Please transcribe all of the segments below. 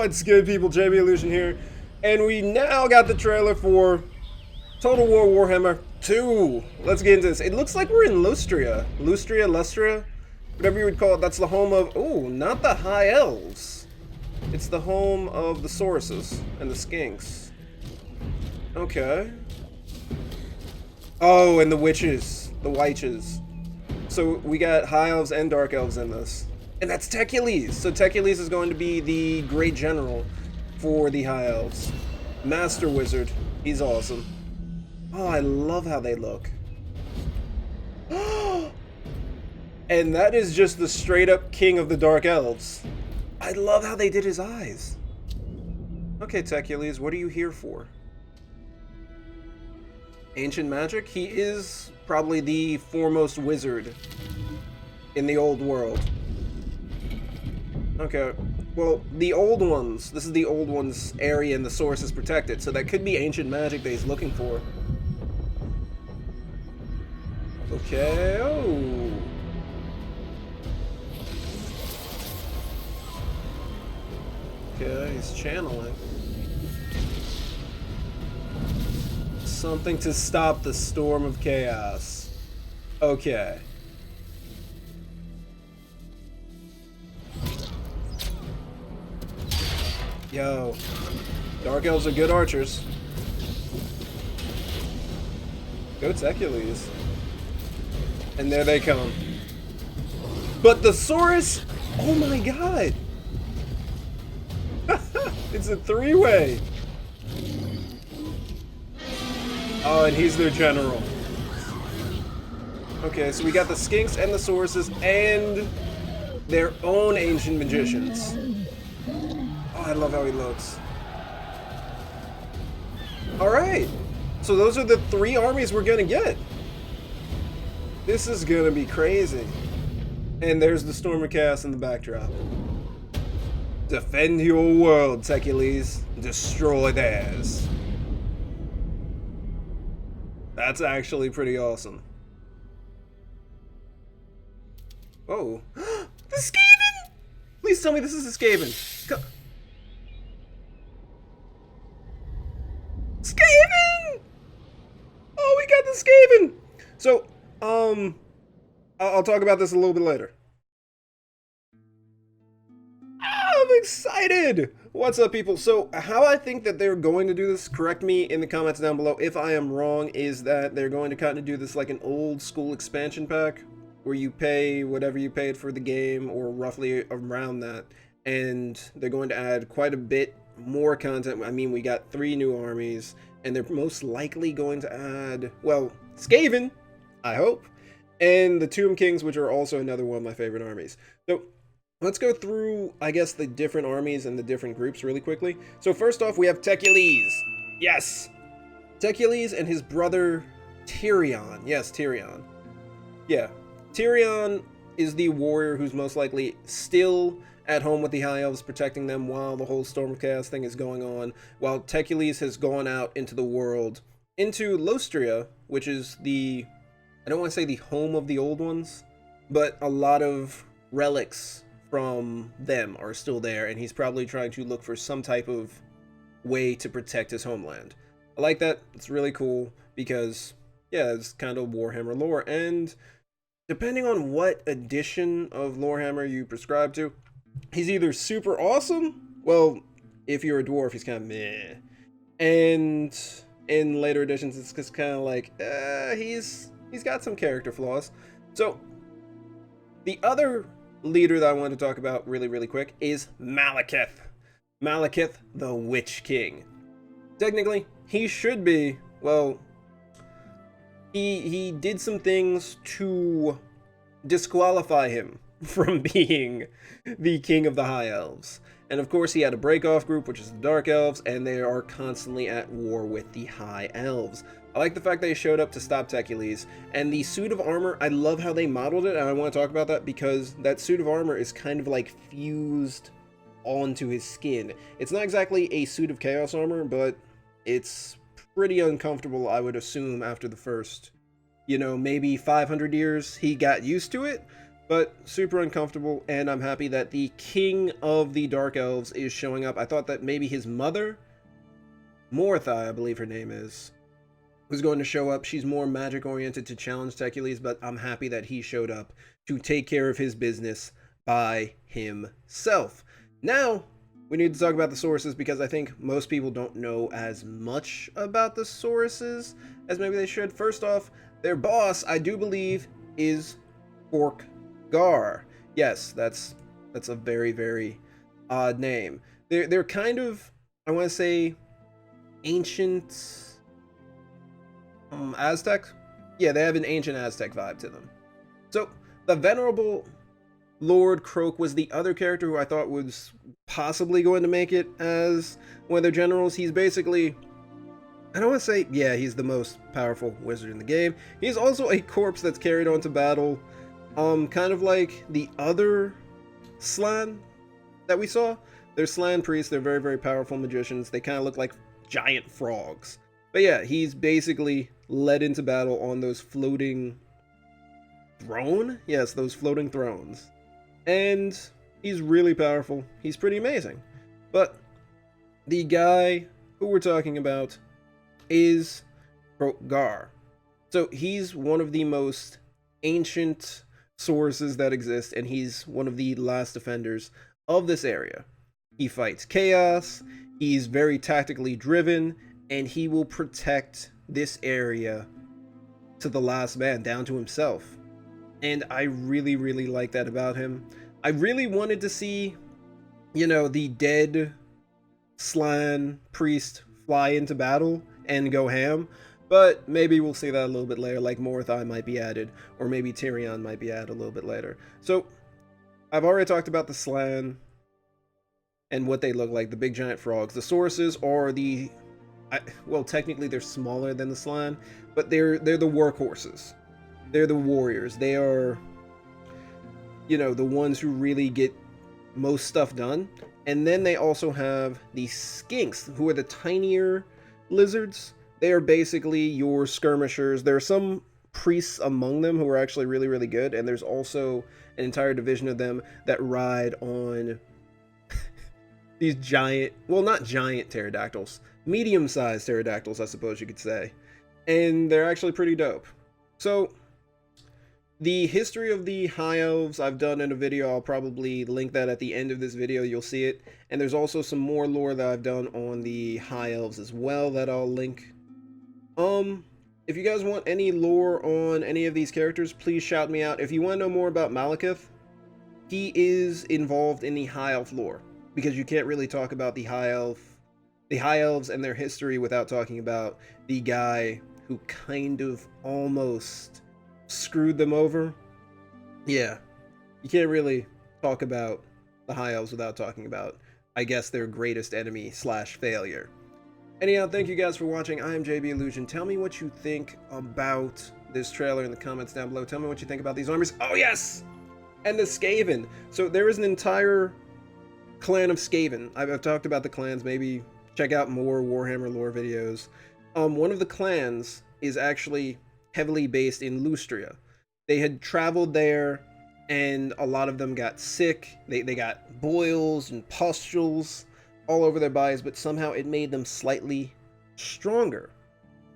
What's good, people? JB Illusion here, and we now got the trailer for Total War Warhammer 2. Let's get into this. It looks like we're in Lustria, whatever you would call it. That's the home of, oh, not the High Elves. It's the home of the Sauruses and the Skinks. Okay. Oh, and the Witches, the Wyches. So we got High Elves and Dark Elves in this. And that's Tecules. So Tecules is going to be the Great General for the High Elves. Master Wizard. He's awesome. Oh, I love how they look. And that is just the straight up King of the Dark Elves. I love how they did his eyes. Okay, Tecules, what are you here for? Ancient magic? He is probably the foremost wizard in the old world. Okay, well, the old ones, this is the old ones area and the source is protected, so that could be ancient magic that he's looking for. Okay, oh. Okay, he's channeling. Something to stop the storm of chaos. Okay. Yo, Dark Elves are good archers. Go Tecules. And there they come. But the Saurus, oh my god! It's a three-way. Oh, and he's their general. Okay, so we got the Skinks and the Sauruses and their own ancient magicians. I love how he looks. Alright. So those are the three armies we're gonna get. This is gonna be crazy. And there's the Storm of Chaos in the backdrop. Defend your world, Tecules. Destroy theirs. That's actually pretty awesome. Oh. The Skaven! Please tell me this is a Skaven. Skaven! Oh, we got the Skaven! So, I'll talk about this a little bit later. I'm excited! What's up, people? So, how I think that they're going to do this, correct me in the comments down below if I am wrong, is that they're going to kind of do this like an old school expansion pack, where you pay whatever you paid for the game, or roughly around that, and they're going to add quite a bit more content. I mean, we got 3 new armies, and they're most likely going to add, well, Skaven, I hope, and the Tomb Kings, which are also another one of my favorite armies. So let's go through, I guess, the different armies and the different groups really quickly. So first off, we have Tecules. Yes! Tecules and his brother Tyrion. Yes, Tyrion. Yeah. Tyrion is the warrior who's most likely still at home with the High Elves, protecting them while the whole Storm of Chaos thing is going on, while Tecules has gone out into the world, into Lustria, which is the, I don't want to say the home of the old ones, but a lot of relics from them are still there, and he's probably trying to look for some type of way to protect his homeland. I like that. It's really cool because, yeah, it's kind of Warhammer lore, and depending on what edition of Lorehammer you prescribe to, he's either super awesome, well, if you're a dwarf, he's kind of meh, and in later editions, it's just kind of like, he's got some character flaws. So, the other leader that I want to talk about really quick is Malekith. Malekith, the Witch King. Technically, he should be, well, he did some things to disqualify him from being the king of the High Elves. And of course he had a break-off group, which is the Dark Elves, and they are constantly at war with the High Elves. I like the fact they showed up to stop Tecules, and the suit of armor, I love how they modeled it, and I want to talk about that because that suit of armor is kind of like fused onto his skin. It's not exactly a suit of chaos armor, but it's pretty uncomfortable, I would assume, after the first, you know, maybe 500 years he got used to it. but super uncomfortable, and I'm happy that the king of the Dark Elves is showing up. I thought that maybe his mother, Morthai, I believe her name is, was going to show up. She's more magic oriented to challenge Tecules, but I'm happy that he showed up to take care of his business by himself. Now, we need to talk about the sources, because I think most people don't know as much about the sources as maybe they should. First off, their boss, I do believe, is Gar. Yes, that's a very, very odd name. They're kind of, I want to say, ancient Aztec. Yeah, they have an ancient Aztec vibe to them. So the venerable Lord Croak was the other character who I thought was possibly going to make it as one of their generals. He's basically, I don't want to say, yeah, he's the most powerful wizard in the game. He's also a corpse that's carried on to battle, kind of like the other Slan that we saw. They're Slan priests. They're very, very powerful magicians. They kind of look like giant frogs. But yeah, he's basically led into battle on those floating throne? Yes, those floating thrones. And he's really powerful. He's pretty amazing. But the guy who we're talking about is Gar. So he's one of the most ancient sources that exist, and he's one of the last defenders of this area. He fights chaos, he's very tactically driven, and he will protect this area to the last man, down to himself. And I really, really like that about him. I really wanted to see, you know, the dead Slan priest fly into battle and go ham, but maybe we'll see that a little bit later, like Morthai might be added, or maybe Tyrion might be added a little bit later. So, I've already talked about the Slan and what they look like, the big giant frogs. The sources are the, well, technically they're smaller than the Slan, but they're the workhorses. They're the warriors. They are, you know, the ones who really get most stuff done. And then they also have the skinks, who are the tinier lizards. They are basically your skirmishers. There are some priests among them who are actually really, really good, and there's also an entire division of them that ride on these giant, well, not giant pterodactyls, medium-sized pterodactyls, I suppose you could say. And they're actually pretty dope. So, the history of the High Elves I've done in a video. I'll probably link that at the end of this video. You'll see it. And there's also some more lore that I've done on the High Elves as well that I'll link. If you guys want any lore on any of these characters, please shout me out. If you want to know more about Malekith, he is involved in the High Elf lore, because you can't really talk about the High Elves and their history without talking about the guy who kind of almost screwed them over. Yeah, you can't really talk about the High Elves without talking about, I guess, their greatest enemy slash failure. Anyhow, thank you guys for watching. I am JB Illusion. Tell me what you think about this trailer in the comments down below. Tell me what you think about these armies. Oh yes! And the Skaven. So there is an entire clan of Skaven. I've talked about the clans. Maybe check out more Warhammer lore videos. One of the clans is actually heavily based in Lustria. They had traveled there, and a lot of them got sick. They got boils and pustules all over their bodies, but somehow it made them slightly stronger.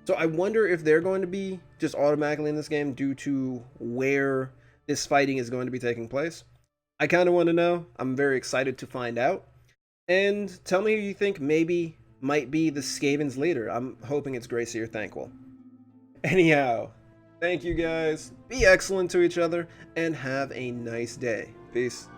So I wonder if they're going to be just automatically in this game due to where this fighting is going to be taking place. I kind of want to know. I'm very excited to find out. And tell me who you think maybe might be the Skaven's leader. I'm hoping it's Gracie or Thanquol. Anyhow, thank you guys. Be excellent to each other and have a nice day. Peace.